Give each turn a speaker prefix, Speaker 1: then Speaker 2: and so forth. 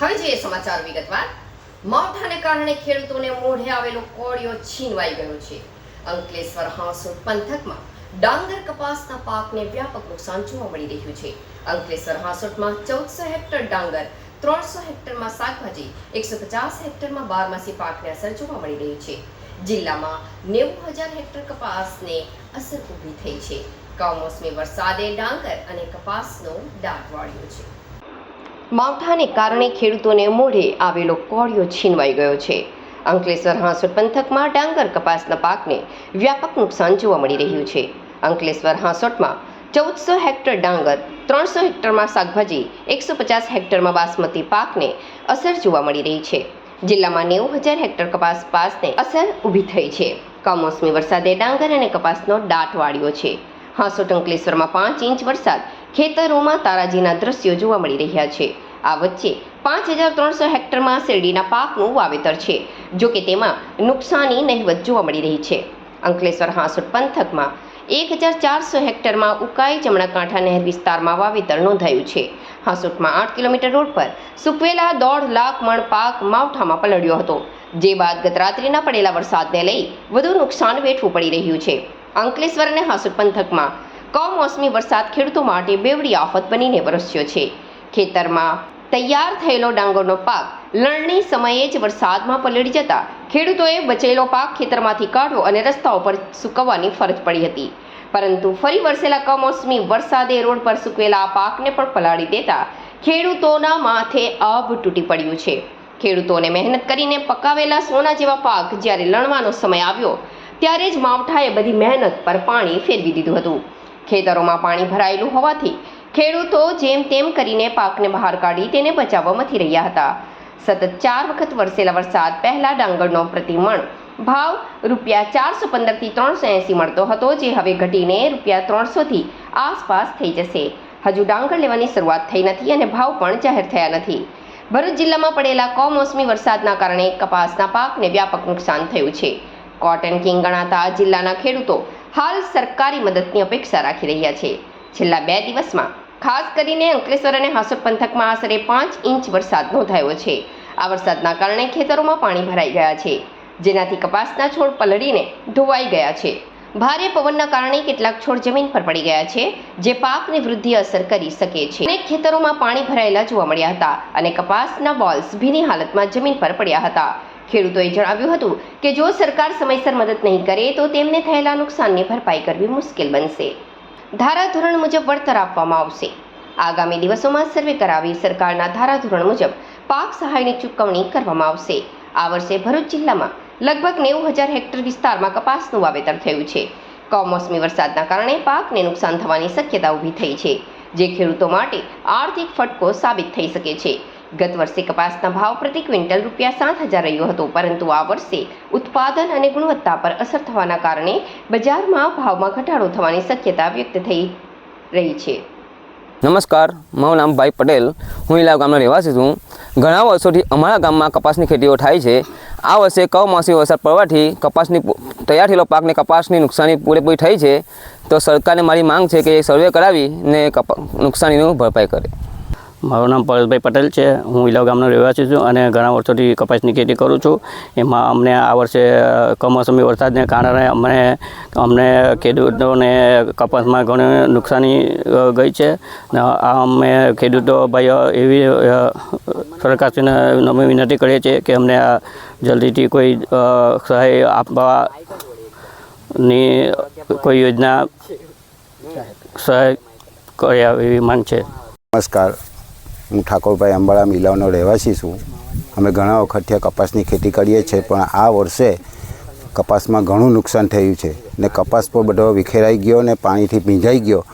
Speaker 1: હવે જોઈએ સમાચાર વિગતવાર। માવઠાને કારણે ખેડૂતોને મોઢે આવેલો કોળિયો છીનવાઈ ગયો છે। અંકલેશ્વર હાંસોદ પંથકમાં ડાંગર કપાસના પાકને વ્યાપક નુકસાન જોવા મળી રહ્યું છે। અંકલેશ્વર હાંસોદમાં 1400 હેક્ટર ડાંગર, 300 હેક્ટરમાં શાકભાજી, 150 હેક્ટરમાં બારમાસી પાકને અસર જોવા મળી રહી છે। જિલ્લામાં 90,000 હેક્ટર કપાસને અસર ઊભી થઈ છે। કમોસમી વરસાદે ડાંગર અને કપાસનો દાટ વાળ્યો છે। માવઠાને કારણે ખેડૂતોને મોઢે આવેલો કોળિયો છીનવાઈ ગયો છે। અંકલેશ્વર હાંસોદ પંથકમાં ડાંગર કપાસના પાકને વ્યાપક નુકસાન જોવા મળી રહ્યું છે। અંકલેશ્વર હાંસોદમાં 1400 હેક્ટર ડાંગર, 300 હેક્ટરમાં શાકભાજી, 150 હેક્ટરમાં બાસમતી પાકને અસર જોવા મળી રહી છે। જિલ્લામાં 90,000 હેક્ટર કપાસ પાકને અસર ઊભી થઈ છે। કમોસમી વરસાદે ડાંગર અને કપાસનો દાટ વાળ્યો છે। હાંસોદ અંકલેશ્વરમાં 5 ઇંચ વરસાદ, ખેતરોમાં તારાજીના દ્રશ્યો જોવા મળી રહ્યા છે। આ વચ્ચે 5,300 હેક્ટરમાં શેરડીના પાકનું વાવેતર છે, જો કે તેમાં નુકસાની નહિવત જોવા મળી રહી છે। અંકલેશ્વર હાંસોદ પંથકમાં 1,400 હેક્ટરમાં ઉકાઈ જમણા કાંઠા નહેર વિસ્તારમાં વાવેતર નોંધાયું છે। હાંસોદમાં 8 કિલોમીટર રોડ પર સૂકવેલા 1.5 લાખ મણ પાક માવઠામાં પલળ્યો હતો, જે બાદ ગત રાત્રિના પડેલા વરસાદને લઈ વધુ નુકસાન વેઠવું પડી રહ્યું છે। અંકલેશ્વર અને હાંસોદ પંથકમાં કમોસમી વરસાદ ખેડૂતો માટે બેવડી આફત બનીને વરસ્યો છે। ખેતરમાં તૈયાર થયેલો ડાંગરનો પાક લણણી સમયે જ વરસાદમાં પલળી જતા ખેડૂતોએ બચેલો પાક ખેતરમાંથી કાઢવો અને રસ્તાઓ પર સૂકવવાની ફરજ પડી હતી, પરંતુ ફરી વરસેલા કમોસમી વરસાદે રોડ પર સૂકવેલા પાકને પણ પલાળી દેતા ખેડૂતોના માથે આભ તૂટી પડ્યું છે। ખેડૂતોને મહેનત કરીને પકાવેલા સોના જેવા પાક જ્યારે લણવાનો સમય આવ્યો ત્યારે જ માવઠાએ બધી મહેનત પર પાણી ફેરવી દીધું હતું। ખેતરોમાં પાણી ભરાયેલું હોવાથી ખેડૂતો જેમ તેમ કરીને પાકને બહાર કાઢી તેને બચાવવા મથી રહ્યા હતા। સતત 4 વખત વરસેલા વરસાદ પહેલા ડાંગરનો પ્રતિમણ ભાવ ₹415 થી 380 મળતો હતો, જે હવે ઘટીને ₹300 થી આસપાસ થઈ જશે। હજુ ડાંગર લેવાની શરૂઆત થઈ નથી અને ભાવ પણ જાહેર થયા નથી। ભરૂચ જિલ્લામાં પડેલા કમોસમી વરસાદના કારણે કપાસના પાકને વ્યાપક નુકસાન થયું છે। કોટન કિંગ ગણાતા જિલ્લાના ખેડૂતો હાલ સરકારી મદદની અપેક્ષા રાખી રહ્યા છે। છેલ્લા 2 દિવસમાં ખાસ કરીને અંકલેશ્વર અને હાંસોદ પંથકમાં આશરે 5 ઇંચ વરસાદ નોંધાયો છે। આ વરસાદના કારણે ખેતરોમાં પાણી ભરાઈ ગયા છે, જેનાથી કપાસના છોડ પલળીને ધોવાઈ ગયા છે। ભારે પવનના કારણે કેટલાક છોડ જમીન પર પડી ગયા છે, જે પાકની વૃદ્ધિ અસર કરી શકે છે। અનેક ખેતરોમાં પાણી ભરાયેલા જોવા મળ્યા હતા અને કપાસના બોલ્સ ભીની હાલતમાં જમીન પર પડ્યા હતા। ખેડૂતોએ જણાવ્યું હતું કે જો સરકાર સમયસર મદદ નહીં કરે તો તેમને થયેલા નુકસાનની ભરપાઈ કરવી મુશ્કેલ બનશે। ધારાધોરણ મુજબ વળતર આપવામાં આવશે। આગામી દિવસોમાં સર્વે કરાવી સરકારના ધારાધોરણ મુજબ પાક સહાયની ચૂકવણી કરવામાં આવશે। આ વર્ષે ભરૂચ જિલ્લામાં લગભગ 90,000 હેક્ટર વિસ્તારમાં કપાસનું વાવેતર થયું છે। કમોસમી વરસાદના કારણે પાકને નુકસાન થવાની શક્યતા ઊભી થઈ છે, જે ખેડૂતો માટે આર્થિક ફટકો સાબિત થઈ શકે છે। ગત વર્ષે કપાસના ભાવ પ્રતિ ક્વિન્ટલ ₹7,000 રહ્યો હતો, પરંતુ આ વર્ષે ઉત્પાદન અને ગુણવત્તા પર અસર થવાના કારણે બજારમાં ભાવમાં ઘટાડો થવાની શક્યતા વ્યક્ત થઈ રહી છે।
Speaker 2: નમસ્કાર, મારું નામ ભાઈ પટેલ, હું ઇલાવ ગામનો રહેવાસી છું। ઘણા વર્ષોથી અમારા ગામમાં કપાસની ખેતીઓ થાય છે। આ વર્ષે કમોસમી વરસાદ પડવાથી કપાસની તૈયાર થયેલો પાકને કપાસની નુકસાની પૂરેપૂરી થઈ છે, તો સરકારને મારી માંગ છે કે સર્વે કરાવીને નુકસાનીનું ભરપાઈ કરે।
Speaker 3: મારું નામ પરેશભાઈ પટેલ છે, હું ઇલાવ ગામનો રહેવાસી છું અને ઘણા વર્ષોથી કપાસની ખેતી કરું છું। એમાં અમને આ વર્ષે કમોસમી વરસાદને કારણે અમને ખેડૂતોને કપાસમાં ઘણી નુકસાની ગઈ છે। અમે ખેડૂતો ભાઈઓ એવી સરકારશ્રીને નમ્ર વિનંતી કરીએ છીએ કે અમને જલ્દીથી કોઈ સહાય આપવાની કોઈ યોજના સહાય કરે એવી માંગ છે।
Speaker 4: નમસ્કાર, હું ઠાકોરભાઈ અંબાળા મિલાવનો રહેવાસી છું। અમે ઘણા વખતથી કપાસની ખેતી કરીએ છીએ, પણ આ વર્ષે કપાસમાં ઘણું નુકસાન થયું છે ને કપાસ પર બધો વિખેરાઈ ગયો ને પાણીથી ભીંજાઈ ગયો